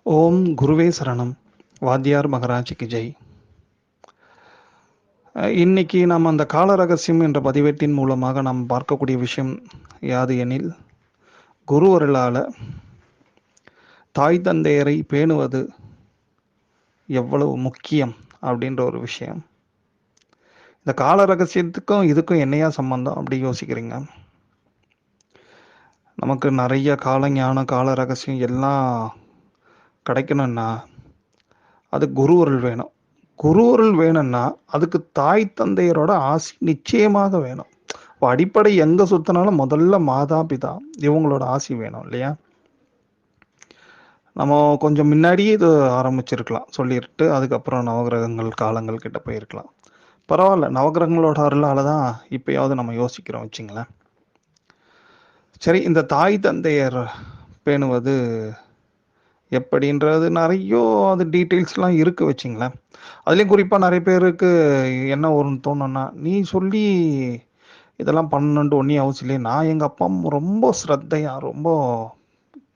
ஓம் குருவே சரணம். வாத்தியார் மகராஜிக்கு ஜெய். இன்னைக்கு நாம் அந்த கால ரகசியம் என்ற பதிவேட்டின் மூலமாக நாம் பார்க்கக்கூடிய விஷயம் யாது எனில், குரு அருளால தாய் தந்தையரை பேணுவது எவ்வளவு முக்கியம் அப்படின்ற ஒரு விஷயம். இந்த கால ரகசியத்துக்கும் இதுக்கும் என்னையா சம்பந்தம் அப்படி யோசிக்கிறீங்க? நமக்கு நிறைய கால ஞானம், கால ரகசியம் எல்லாம் கிடைக்கணும்னா அது குரு அருள் வேணும். குரு அருள் வேணும்னா அதுக்கு தாய் தந்தையரோட ஆசி நிச்சயமாக வேணும். இப்போ அடிப்படை எங்க சுத்தினாலும் முதல்ல மாதா பிதா இவங்களோட ஆசி வேணும் இல்லையா? நம்ம கொஞ்சம் முன்னாடியே இது ஆரம்பிச்சிருக்கலாம் சொல்லிட்டு, அதுக்கப்புறம் நவகிரகங்கள் காலங்கள் கிட்ட போயிருக்கலாம். பரவாயில்ல, நவகிரகங்களோட அருளால தான் இப்பயாவது நம்ம யோசிக்கிறோம் வச்சுங்களேன். சரி, இந்த தாய் தந்தையர் பேணுவது எப்படின்றது நிறைய அது டீட்டெயில்ஸ்லாம் இருக்கு வச்சுங்களேன். அதுலேயும் குறிப்பாக நிறைய பேருக்கு என்ன ஒரு தோணுன்னா, நீ சொல்லி இதெல்லாம் பண்ணணுன்ட்டு ஒன்றும் அவசியம் இல்லையே, நான் எங்கள் அப்பா அம்மா ரொம்ப ஸ்ரத்தையா ரொம்ப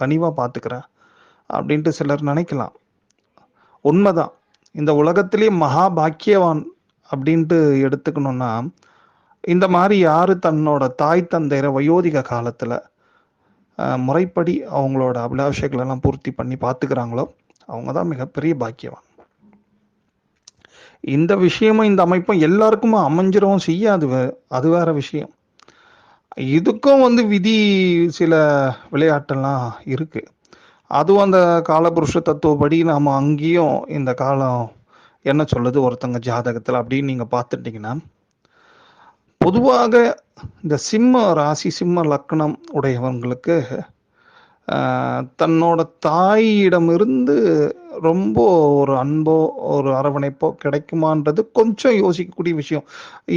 கனிவாக பார்த்துக்கிறேன் அப்படின்ட்டு சிலர் நினைக்கலாம். உண்மைதான். இந்த உலகத்திலேயே மகா பாக்கியவான் அப்படின்ட்டு எடுத்துக்கணும்னா, இந்த மாதிரி யாரு தன்னோட தாய் தந்தையரை வயோதிக காலத்தில் முறைப்படி அவங்களோட அபிலாஷைகள் எல்லாம் பூர்த்தி பண்ணி பார்த்துக்கிறாங்களோ அவங்க தான் மிகப்பெரிய பாக்கியவான். இந்த விஷயமும் இந்த அமைப்பும் எல்லாருக்குமே அமைஞ்சிடவும் செய்யாது, அது வேற விஷயம். இதுக்கும் விதி சில விளையாட்டெல்லாம் இருக்கு. அதுவும் அந்த காலபுருஷ தத்துவப்படி நாம அங்கேயும் இந்த காலம் என்ன சொல்லுது ஒருத்தங்க ஜாதகத்தில் அப்படின்னு நீங்க பார்த்துட்டீங்கன்னா, பொதுவாக இந்த சிம்ம ராசி சிம்ம லக்னம் உடையவங்களுக்கு தன்னோட தாயிடமிருந்து ரொம்ப ஒரு அன்போ ஒரு அரவணைப்போ கிடைக்குமான்றது கொஞ்சம் யோசிக்கக்கூடிய விஷயம்.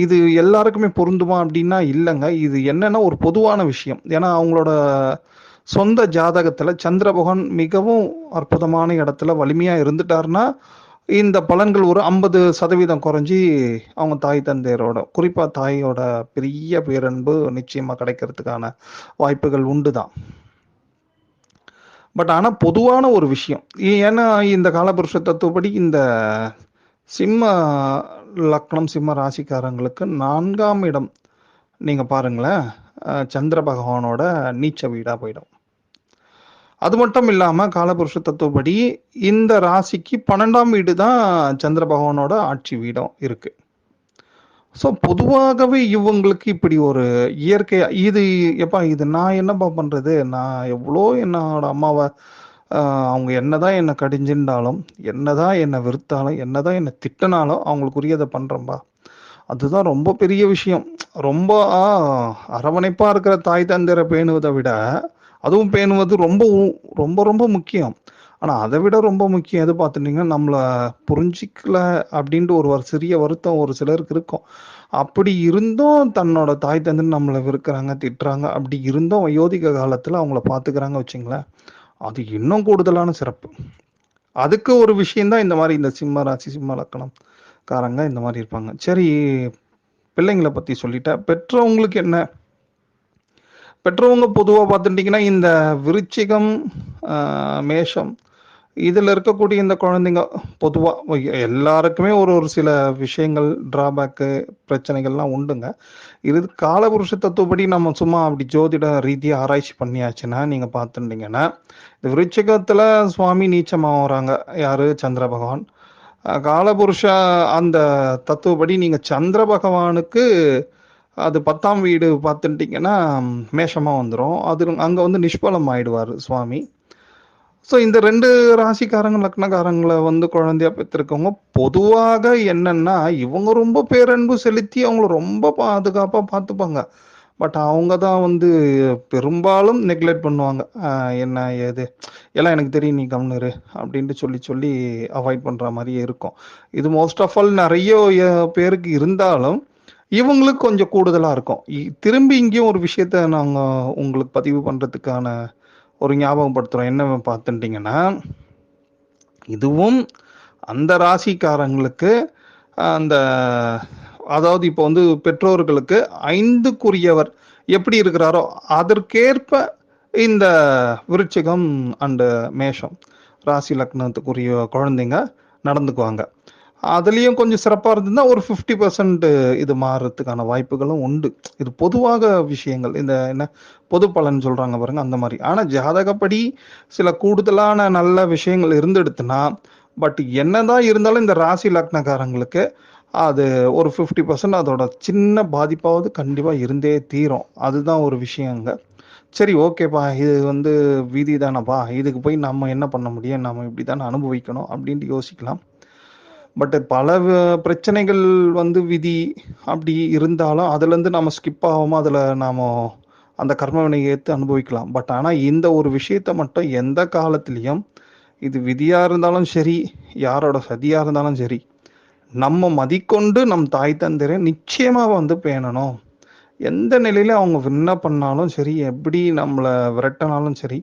இது எல்லாருக்குமே பொருந்துமா அப்படின்னா இல்லைங்க. இது என்னன்னா ஒரு பொதுவான விஷயம். ஏன்னா அவங்களோட சொந்த ஜாதகத்துல சந்திர பகவான் மிகவும் அற்புதமான இடத்துல வலிமையா இருந்துட்டாருன்னா இந்த பலன்கள் ஒரு 50% குறைஞ்சி அவங்க தாய் தந்தையரோட குறிப்பா தாயோட பெரிய பேரன்பு நிச்சயமா கிடைக்கிறதுக்கான வாய்ப்புகள் உண்டுதான். பட் ஆனால் பொதுவான ஒரு விஷயம், ஏன்னா இந்த காலபுருஷ தத்துவப்படி இந்த சிம்ம லக்னம் சிம்ம ராசிக்காரங்களுக்கு 4ஆம் இடம் நீங்கள் பாருங்களேன், சந்திர பகவானோட நீச்ச வீடாக போயிடும். அது மட்டும் இல்லாமல் காலபுருஷ தத்துவப்படி இந்த ராசிக்கு 12ஆம் வீடு தான் சந்திர பகவானோட ஆட்சி வீடம் இருக்கு. ஸோ பொதுவாகவே இவங்களுக்கு இப்படி ஒரு இயற்கையா இது எப்பா இது நான் என்னப்பா பண்றது, நான் எவ்வளோ என்னோட அம்மாவை அவங்க என்னதான் என்னை கடிஞ்சிருந்தாலும் என்னதான் என்னை வெறுத்தாலும் என்னதான் என்னை திட்டினாலும் அவங்களுக்குரியதை பண்றேன்பா. அதுதான் ரொம்ப பெரிய விஷயம். ரொம்ப அரவணைப்பா இருக்கிற தாய் தந்தையரை பேணுவதை விட அதுவும் பேணுவது ரொம்ப ரொம்ப ரொம்ப முக்கியம். ஆனா அதை விட ரொம்ப முக்கியம் எது பார்த்துட்டீங்கன்னா, நம்மளை புரிஞ்சிக்கல அப்படின்ட்டு ஒரு சிறிய வருத்தம் ஒரு சிலருக்கு இருக்கும். அப்படி இருந்தும் தன்னோட தாய் தந்தை நம்மளை வெறுக்கிறாங்க திட்டுறாங்க, அப்படி இருந்தும் வயோதிக காலத்துல அவங்கள பாத்துக்கிறாங்க வச்சுங்களேன், அது இன்னும் கூடுதலான சிறப்பு. அதுக்கு ஒரு விஷயம்தான் இந்த மாதிரி இந்த சிம்ம ராசி சிம்ம லக்கணம் காரங்க இந்த மாதிரி இருப்பாங்க. சரி, பிள்ளைங்களை பத்தி சொல்லிட்டேன். பெற்றவங்களுக்கு என்ன? பெற்றவங்க பொதுவா பார்த்துட்டீங்கன்னா இந்த விருச்சிகம் மேஷம் இதில் இருக்கக்கூடிய இந்த குழந்தைங்க பொதுவாக எல்லாருக்குமே ஒரு ஒரு சில விஷயங்கள் டிராபேக்கு பிரச்சனைகள்லாம் உண்டுங்க. இது காலபுருஷ தத்துவப்படி நம்ம சும்மா அப்படி ஜோதிட ரீதியாக ஆராய்ச்சி பண்ணியாச்சுன்னா நீங்கள் பார்த்துட்டீங்கன்னா, இந்த விருச்சிகத்தில் சுவாமி நீச்சமாக வராங்க யாரு, சந்திர பகவான். காலபுருஷ அந்த தத்துவப்படி நீங்கள் சந்திர பகவானுக்கு அது 10ஆம் வீடு பார்த்துட்டிங்கன்னா மேஷமாக வந்துடும். அது அங்கே நிஷ்பலம் ஆயிடுவார் சுவாமி. ஸோ இந்த 2 ராசிக்காரங்க லக்னக்காரங்களை குழந்தையா பெற்றிருக்கவங்க பொதுவாக என்னன்னா இவங்க ரொம்ப பேரன்பு செலுத்தி அவங்கள ரொம்ப பாதுகாப்பாக பார்த்துப்பாங்க. பட் அவங்க தான் பெரும்பாலும் நெக்லெக்ட் பண்ணுவாங்க. என்ன ஏது எல்லாம் எனக்கு தெரியும், நீ கம்னரு அப்படின்ட்டு சொல்லி சொல்லி அவாய்ட் பண்ணுற மாதிரியே இருக்கும். இது மோஸ்ட் ஆஃப் ஆல் நிறைய பேருக்கு இருந்தாலும் இவங்களுக்கு கொஞ்சம் கூடுதலாக இருக்கும். திரும்பி இங்கேயும் ஒரு விஷயத்த நாங்கள் உங்களுக்கு பதிவு பண்ணுறதுக்கான ஒரு ஞாபகப்படுத்துகிறோம். என்ன பார்த்துட்டிங்கன்னா, இதுவும் அந்த ராசிக்காரங்களுக்கு அந்த அதாவது இப்போ பெற்றோர்களுக்கு 5க்குரியவர் எப்படி இருக்கிறாரோ அதற்கேற்ப இந்த விருச்சிகம் அண்டு மேஷம் ராசி லக்னத்துக்குரிய குழந்தைங்க நடந்துக்குவாங்க. அதுலயும் கொஞ்சம் சிறப்பா இருந்ததுன்னா ஒரு 50% இது மாறுறதுக்கான வாய்ப்புகளும் உண்டு. இது பொதுவாக விஷயங்கள். இந்த என்ன பொது பலன் சொல்றாங்க பாருங்க, அந்த மாரி. ஆனா ஜாதகப்படி சில கூடுதலான நல்ல விஷயங்கள் இருந்துடுத்துன்னா, பட் என்னதான் இருந்தாலும் இந்த ராசி லக்னக்காரங்களுக்கு அது ஒரு 50% அதோட சின்ன பாதிப்பாவது கண்டிப்பா இருந்தே தீரும். அதுதான் ஒரு விஷயங்க. சரி, ஓகேப்பா, இது விதி தானப்பா, இதுக்கு போய் நம்ம என்ன பண்ண முடியும், நம்ம இப்படித்தானே அனுபவிக்கணும் அப்படின்ட்டு யோசிக்கலாம். பட் பல பிரச்சனைகள் விதி அப்படி இருந்தாலும் அதுல இருந்து நம்ம ஸ்கிப் ஆகாம அதுல நாம அந்த கர்மவினை ஏத்து அனுபவிக்கலாம். பட் ஆனா இந்த ஒரு விஷயத்த மட்டும் எந்த காலத்திலையும், இது விதியா இருந்தாலும் சரி, யாரோட சதியா இருந்தாலும் சரி, நம்ம மதிக்கொண்டு நம் தாய் தந்தையரை நிச்சயமா பேணணும். எந்த நிலையில அவங்க என்ன பண்ணாலும் சரி, எப்படி நம்மளை விரட்டினாலும் சரி.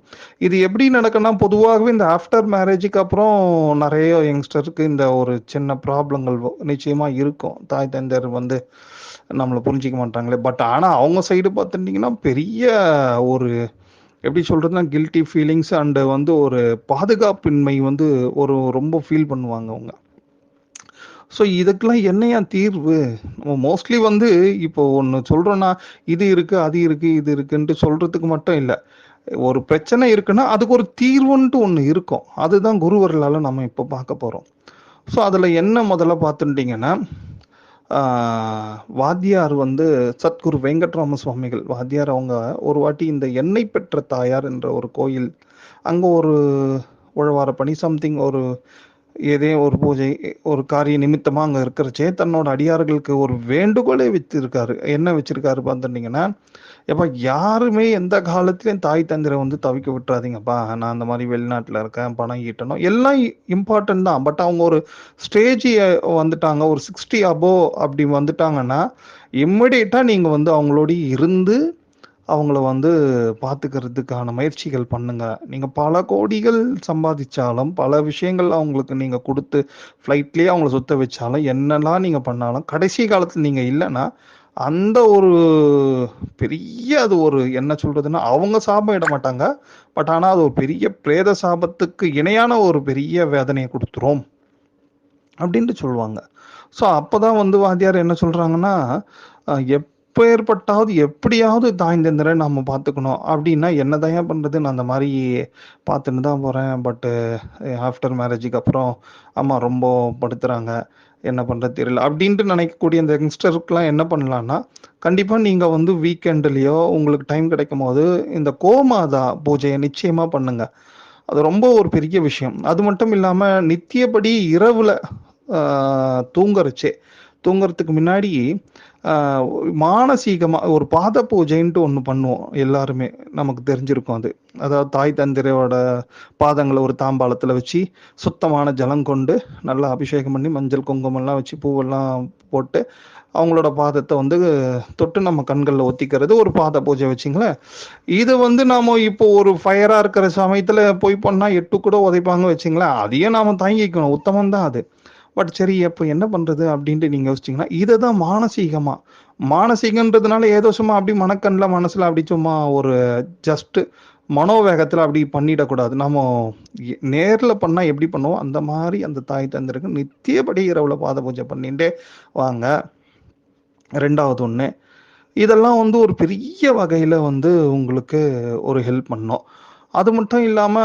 இது எப்படி நடக்குன்னா, பொதுவாகவே இந்த ஆஃப்டர் மேரேஜுக்கு அப்புறம் நிறைய யங்ஸ்டருக்கு இந்த ஒரு சின்ன ப்ராப்ளங்கள் நிச்சயமா இருக்கும். தாய் தந்தையர் நம்மளை புரிஞ்சிக்க மாட்டாங்களே. பட் ஆனா அவங்க சைடு பார்த்துட்டீங்கன்னா பெரிய ஒரு எப்படி சொல்றதுன்னா கில்ட்டி ஃபீலிங்ஸ் அண்ட் ஒரு பாதுகாப்பின்மை ஒரு ரொம்ப ஃபீல் பண்ணுவாங்க அவங்க. ஸோ இதுக்கெல்லாம் என்னையா தீர்வு? நம்ம மோஸ்ட்லி இப்போ ஒன்று சொல்றோம்னா, இது இருக்கு, அது இருக்கு, இது இருக்குன்ட்டு சொல்றதுக்கு மட்டும் இல்லை. ஒரு பிரச்சனை இருக்குன்னா அதுக்கு ஒரு தீர்வுன்ட்டு ஒன்று இருக்கும். அதுதான் குருவர்களால நம்ம இப்போ பார்க்க போறோம். ஸோ அதுல என்ன முதல்ல பார்த்துட்டீங்கன்னா, வாத்தியார் சத்குரு வெங்கட்ராம சுவாமிகள் வாத்தியார் அவங்க ஒரு வாட்டி இந்த எண்ணெய் பெற்ற தாயார் என்ற ஒரு கோயில், அங்க ஒரு உழவார பணி சம்திங் ஒரு ஏதே ஒரு பூஜை ஒரு காரிய நிமித்தமா அங்க இருக்கிறச்சே தன்னோட அடியார்களுக்கு ஒரு வேண்டுகோளை வச்சிருக்காரு. என்ன வச்சிருக்காரு பார்த்துட்டீங்கன்னா, எப்ப யாருமே எந்த காலத்திலயும் தாய் தந்திர தவிக்க விட்டுறாதீங்கப்பா. நான் அந்த மாதிரி வெளிநாட்டுல இருக்கேன், பணம் ஈட்டணும், எல்லாம் இம்பார்ட்டன்ட் தான். பட் அவங்க ஒரு ஸ்டேஜ் வந்துட்டாங்க, ஒரு 60 அபோவ் அப்படி வந்துட்டாங்கன்னா, இம்மிடியட்டா நீங்க அவங்களோட இருந்து அவங்கள பார்த்துக்கிறதுக்கான முயற்சிகள் பண்ணுங்க. நீங்க பல கோடிகள் சம்பாதிச்சாலும், பல விஷயங்கள் அவங்களுக்கு நீங்க கொடுத்து ஃப்ளைட்லயே அவங்கள சுத்த வச்சாலும், என்னெல்லாம் நீங்க பண்ணாலும், கடைசி காலத்துல நீங்க இல்லைன்னா அந்த ஒரு பெரிய அது ஒரு என்ன சொல்றதுன்னா, அவங்க சாபம் இட மாட்டாங்க. பட் ஆனா அது ஒரு பெரிய பிரேத சாபத்துக்கு இணையான ஒரு பெரிய வேதனையை கொடுத்துரும் அப்படின்ட்டு சொல்லுவாங்க. ஸோ அப்பதான் வாத்தியார் என்ன சொல்றாங்கன்னா, எப்பேற்பட்டாவது எப்படியாவது தாய் தந்திர நம்ம பார்த்துக்கணும். அப்படின்னா என்னதான் பண்றது, நான் அந்த மாதிரி பார்த்துன்னு தான் போறேன். பட்டு ஆஃப்டர் மேரேஜுக்கு அப்புறம் அம்மா ரொம்ப படுத்துறாங்க, என்ன பண்றது தெரியல அப்படின்ட்டு நினைக்கக்கூடிய இந்த யங்ஸ்டருக்குலாம் என்ன பண்ணலாம்னா, கண்டிப்பா நீங்க வீக்கெண்ட்லயோ உங்களுக்கு டைம் கிடைக்கும் போது இந்த கோமாதா பூஜையை நிச்சயமா பண்ணுங்க. அது ரொம்ப ஒரு பெரிய விஷயம். அது மட்டும் இல்லாம நித்தியப்படி இரவுல தூங்குறதுக்கு முன்னாடி ஆஹ் மானசீகமா ஒரு பாத பூஜைன்ட்டு ஒண்ணு பண்ணுவோம் எல்லாருமே. நமக்கு தெரிஞ்சிருக்கும் அது. அதாவது தாய் தந்திரோட பாதங்களை ஒரு தாம்பாளத்துல வச்சு சுத்தமான ஜலம் கொண்டு நல்லா அபிஷேகம் பண்ணி மஞ்சள் குங்குமம் எல்லாம் வச்சு பூவெல்லாம் போட்டு அவங்களோட பாதத்தை தொட்டு நம்ம கண்கள்ல ஒத்திக்கிறது ஒரு பாத பூஜை வச்சுங்களேன். இது நாம இப்போ ஒரு ஃபயரா இருக்கிற சமயத்துல போய் பண்ணா 8 கூட உதைப்பாங்க வச்சுங்களேன். அதையும் நாம தாங்கிக்கணும், உத்தமம் தான் அது. பட் சரி, அப்போ என்ன பண்றது அப்படின்ட்டு நீங்க யோசிச்சீங்கன்னா, இதை தான் மானசீகன்றதுனால ஏதோ சும்மா அப்படி மனக்கண்ணில் மனசுல அப்படி சும்மா ஒரு ஜஸ்ட் மனோவேகத்துல அப்படி பண்ணிடக்கூடாது. நம்ம நேர்ல பண்ணா எப்படி பண்ணுவோம் அந்த மாதிரி அந்த தாய் தந்திருக்கு நித்தியபடி இரவுல பாத பூஜை பண்ணிட்டே வாங்க. ரெண்டாவது ஒண்ணு, இதெல்லாம் ஒரு பெரிய வகையில உங்களுக்கு ஒரு ஹெல்ப் பண்ணும். அது மட்டும் இல்லாம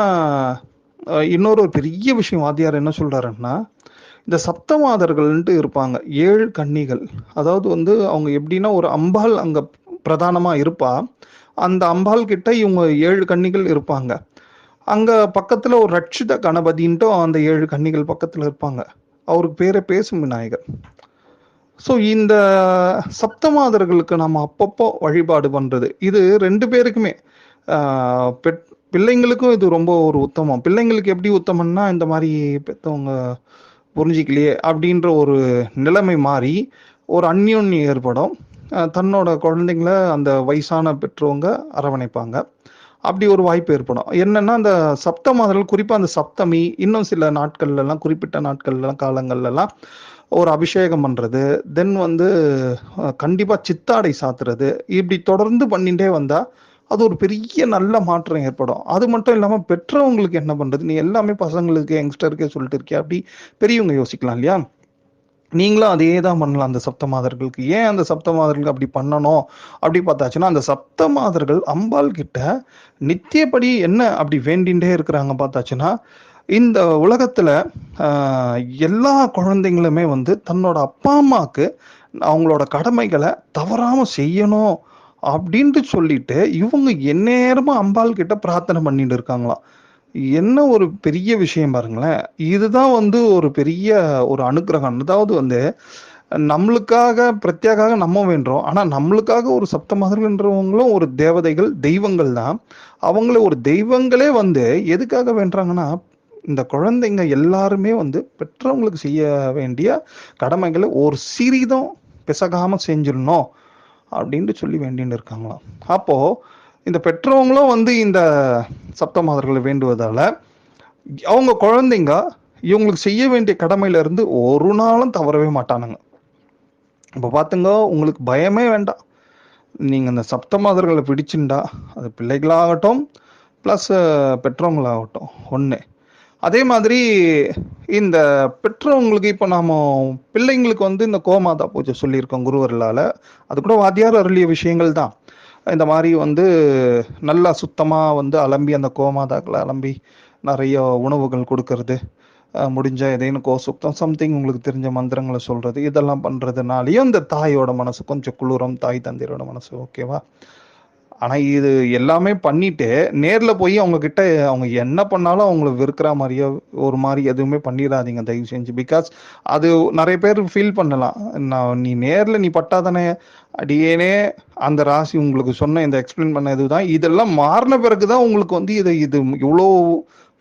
இன்னொரு ஒரு பெரிய விஷயம் வாத்தியார் என்ன சொல்றாருன்னா, இந்த சப்தமாதர்கள்ன்ட்டு இருப்பாங்க, 7 கன்னிகள். அதாவது அவங்க எப்படின்னா ஒரு அம்பாள் அங்க பிரதானமா இருப்பா. அந்த அம்பாள் கிட்ட இவங்க 7 கன்னிகள் இருப்பாங்க. அங்க பக்கத்துல ஒரு ரட்சித கணபதின்ட்டு அந்த 7 கன்னிகள் பக்கத்துல இருப்பாங்க. அவருக்கு பேரே பேசும் விநாயகர். ஸோ இந்த சப்தமாதர்களுக்கு நம்ம அப்பப்போ வழிபாடு பண்றது, இது 2 பேருக்குமே பிள்ளைங்களுக்கும் இது ரொம்ப ஒரு உத்தமம். பிள்ளைங்களுக்கு எப்படி உத்தமம்னா, இந்த மாதிரி பெற்றவங்க புரிஞ்சிக்கலையே அப்படின்ற ஒரு நிலைமை மாறி ஒரு அந்யோன்யம் ஏற்படும். தன்னோட குழந்தைங்கள அந்த வயசான பெற்றவங்க அரவணைப்பாங்க. அப்படி ஒரு வாய்ப்பு ஏற்படும். என்னன்னா அந்த சப்தமாதர்கள், குறிப்பா அந்த சப்தமி, இன்னும் சில நாட்கள்ல எல்லாம், குறிப்பிட்ட நாட்கள்ல காலங்கள்ல எல்லாம் ஒரு அபிஷேகம் பண்றது, தென் கண்டிப்பா சித்தாடை சாத்துறது, இப்படி தொடர்ந்து பண்ணிட்டே வந்தா அது ஒரு பெரிய நல்ல மாற்றம் ஏற்படும். அது மட்டும் இல்லாம பெற்றவங்களுக்கு என்ன பண்றது? நீ எல்லாமே பசங்களுக்கு, யங்ஸ்டருக்கே சொல்லிட்டு இருக்கியா? அப்படி பெரியவங்க யோசிக்கலாம் இல்லையா? நீங்களும் அதே தான் பண்ணலாம் அந்த சப்த மாதர்களுக்கு. ஏன் அந்த சப்த மாதர்களுக்கு அப்படி பண்ணணும்? அப்படி பார்த்தாச்சுன்னா, அந்த சப்த மாதர்கள் அம்பாள் கிட்ட நித்தியப்படி என்ன அப்படி வேண்டிண்டே இருக்கிறாங்க பார்த்தாச்சுன்னா, இந்த உலகத்துல ஆ எல்லா குழந்தைங்களுமே வந்து தன்னோட அப்பா, அம்மாக்கு அவங்களோட கடமைகள தவறாம செய்யணும் அப்படின்ட்டு சொல்லிட்டு, இவங்க எந்நேரமும் அம்பாள் கிட்ட பிரார்த்தனை பண்ணிட்டு இருக்காங்களாம். என்ன ஒரு பெரிய விஷயம் பாருங்களேன். இதுதான் வந்து ஒரு பெரிய ஒரு அனுக்கிரகம். அதாவது வந்து நம்மளுக்காக பிரத்யேகாக நம்ம வேண்டுறோம். ஆனா நம்மளுக்காக ஒரு சப்த மாதர்கள்ன்றவங்களும் ஒரு தேவதைகள், தெய்வங்கள் தான். அவங்கள ஒரு தெய்வங்களே வந்து எதுக்காக வேண்டுறாங்கன்னா, இந்த குழந்தைங்க எல்லாருமே வந்து பெற்றவங்களுக்கு செய்ய வேண்டிய கடமைகள ஒரு சிறிதும் பிசகாம செஞ்சிடணும் அப்படின்ட்டு சொல்லி வேண்டின்னு இருக்காங்களாம். அப்போ இந்த பெற்றவங்களும் வந்து இந்த சப்த மாதர்களை வேண்டுவதால அவங்க குழந்தைங்க இவங்களுக்கு செய்ய வேண்டிய கடமையில இருந்து ஒரு நாளும் தவறவே மாட்டானுங்க. இப்ப பாத்துங்க, உங்களுக்கு பயமே வேண்டாம். நீங்க இந்த சப்த மாதர்களை பிடிச்சுண்டா அது பிள்ளைகளாகட்டும் பிளஸ் பெற்றவங்களாகட்டும் ஒண்ணு. அதே மாதிரி இந்த பெற்றவங்களுக்கு இப்ப நாம பிள்ளைங்களுக்கு வந்து இந்த கோமாதா பூஜை சொல்லியிருக்கோம் குருவர்களால. அது கூட வாத்தியார் அருளிய விஷயங்கள் தான். இந்த மாதிரி வந்து நல்லா சுத்தமா வந்து அலம்பி அந்த கோமாதாக்களை அலம்பி நிறைய உணவுகள் கொடுக்கறது, முடிஞ்சா ஏதேனும் கோசுக்தம் சம்திங் உங்களுக்கு தெரிஞ்ச மந்திரங்களை சொல்றது, இதெல்லாம் பண்றதுனாலயும் இந்த தாயோட மனசு கொஞ்சம் குளிரும், தாய் தந்தையரோட மனசு. ஓகேவா? ஆனா இது எல்லாமே பண்ணிட்டு நேர்ல போய் அவங்க கிட்ட அவங்க என்ன பண்ணாலும் அவங்கள வெறுக்கிற மாதிரியோ ஒரு மாதிரி எதுவுமே பண்ணிடாதீங்க தயவு செஞ்சு. பிகாஸ் அது நிறைய பேர் ஃபீல் பண்ணலாம். நீ நேர்ல நீ பட்டாதானே அடியேனே அந்த ராசி உங்களுக்கு சொன்ன இந்த எக்ஸ்பிளைன் பண்ண இதுதான். இதெல்லாம் மாறின பிறகுதான் உங்களுக்கு வந்து இது இவ்வளோ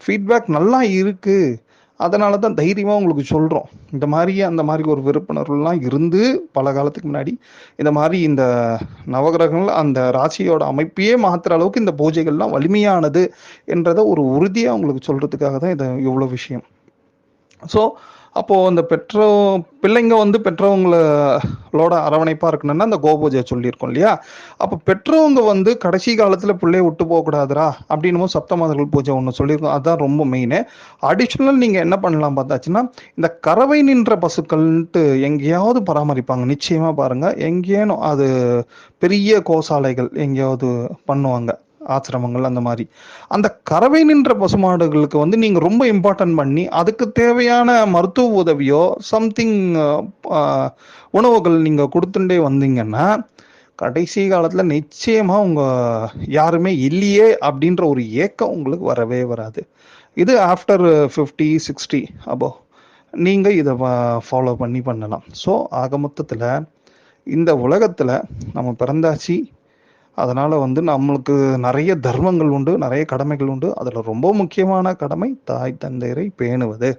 ஃபீட்பேக் நல்லா இருக்கு. அதனால தான் தைரியமா உங்களுக்கு சொல்றோம். இந்த மாதிரி அந்த மாதிரி ஒரு விருப்புணர்வுலாம் இருந்து பல காலத்துக்கு முன்னாடி இந்த மாதிரி இந்த நவகிரகங்கள் அந்த ராசியோட அமைப்பையே மாத்துற அளவுக்கு இந்த பூஜைகள்லாம் வலிமையானது என்றதை ஒரு உறுதியா உங்களுக்கு சொல்றதுக்காக தான் இது இவ்வளவு விஷயம். ஸோ அப்போ அந்த பிள்ளைங்க வந்து பெற்றவங்களோட அரவணைப்பா இருக்கணும்னா அந்த கோபூஜை சொல்லியிருக்கோம் இல்லையா? அப்போ பெற்றவங்க வந்து கடைசி காலத்துல பிள்ளைய விட்டு போக கூடாதுரா அப்படின்னு சப்த மாதர்கள் பூஜை ஒன்று சொல்லியிருக்கோம். அதுதான் ரொம்ப மெயின். அடிஷ்னல் நீங்க என்ன பண்ணலாம் பார்த்தாச்சுன்னா, இந்த கறவை நின்ற பசுக்கள்ன்ட்டு எங்கேயாவது பராமரிப்பாங்க. நிச்சயமா பாருங்க, எங்கேனும் அது பெரிய கோசாலைகள் எங்கேயாவது பண்ணுவாங்க, ஆசிரமங்கள் அந்த மாதிரி. அந்த கறவை நின்ற பசுமாடுகளுக்கு வந்து நீங்க ரொம்ப இம்பார்ட்டன்ட் பண்ணி அதுக்கு தேவையான மருத்துவ உதவியோ சம்திங் உணவுகள் நீங்க கொடுத்துட்டே வந்தீங்கன்னா கடைசி காலத்துல நிச்சயமா உங்க யாருமே இல்லையே அப்படின்ற ஒரு ஏக்கம் உங்களுக்கு வரவே வராது. இது ஆஃப்டர் 50 60 அப்போ நீங்க இதை ஃபாலோ பண்ணலாம். ஸோ ஆக மொத்தத்துல இந்த உலகத்துல நம்ம பிறந்தாச்சு. அதனால வந்து நம்மளுக்கு நிறைய தர்மங்கள் உண்டு, நிறைய கடமைகள் உண்டு. அதுல ரொம்ப முக்கியமான கடமை தாய் தந்தையரை பேணுவது.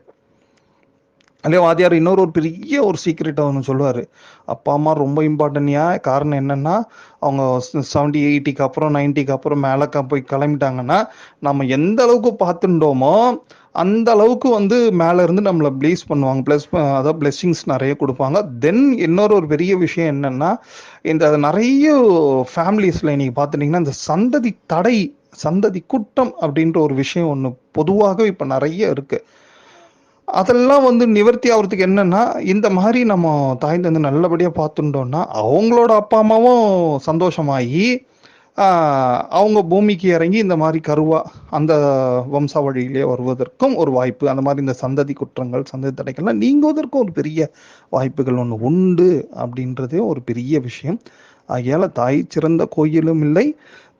அதே வாத்தியார் இன்னொரு ஒரு பெரிய ஒரு சீக்ரெட்டை ஒன்று சொல்லுவாரு. அப்பா அம்மா ரொம்ப இம்பார்ட்டன்ட்யா. காரணம் என்னன்னா, அவங்க 70 80க்கு அப்புறம் 90க்கு அப்புறம் மேல போய் கிளம்பிட்டாங்கன்னா நம்ம எந்த அளவுக்கு பார்த்துட்டோமோ அந்த அளவுக்கு வந்து மேல இருந்து நம்மளை பிளீஸ் பண்ணுவாங்க. அதாவது பிளெஸிங்ஸ் நிறைய கொடுப்பாங்க. தென் இன்னொரு ஒரு பெரிய விஷயம் என்னன்னா, இந்த நிறைய ஃபேமிலிஸ்ல நீங்க பார்த்துட்டீங்கன்னா இந்த சந்ததி தடை, சந்ததி குற்றம் அப்படின்ற ஒரு விஷயம் ஒன்று பொதுவாக இப்ப நிறைய இருக்கு. அதெல்லாம் வந்து நிவர்த்தி ஆகுறதுக்கு என்னன்னா, இந்த மாதிரி நம்ம தாய் தந்தை நல்லபடியா பார்த்துட்டோம்னா அவங்களோட அப்பா அம்மாவும் சந்தோஷமாயி அவங்க பூமிக்கு இறங்கி இந்த மாதிரி கருவா அந்த வம்சாவழியிலே வருவதற்கும் ஒரு வாய்ப்பு, அந்த மாதிரி இந்த சந்ததி குற்றங்கள் சந்ததி தடைகள்லாம் நீங்குவதற்கும் ஒரு பெரிய வாய்ப்புகள் ஒன்று உண்டு அப்படின்றதே ஒரு பெரிய விஷயம். ஆகையால தாய் சிறந்த கோயிலும் இல்லை,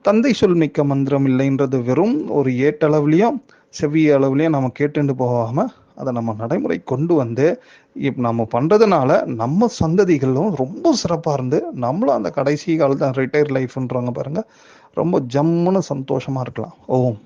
தந்தை சொல் மிக்க மந்திரம் இல்லைன்றது வெறும் ஒரு ஏட்டளவுலையும் செவ்விய அளவுலையும் நம்ம கேட்டுட்டு போகாம அதை நம்ம நடைமுறை கொண்டு வந்து இப்ப நம்ம பண்றதுனால நம்ம சந்ததிகளும் ரொம்ப சிறப்பா இருந்து நம்மளும் அந்த கடைசி காலத்துல ரிட்டையர் லைஃப்ன்றவங்க பாருங்க ரொம்ப ஜம்முன்னு சந்தோஷமா இருக்கலாம். ஓம்.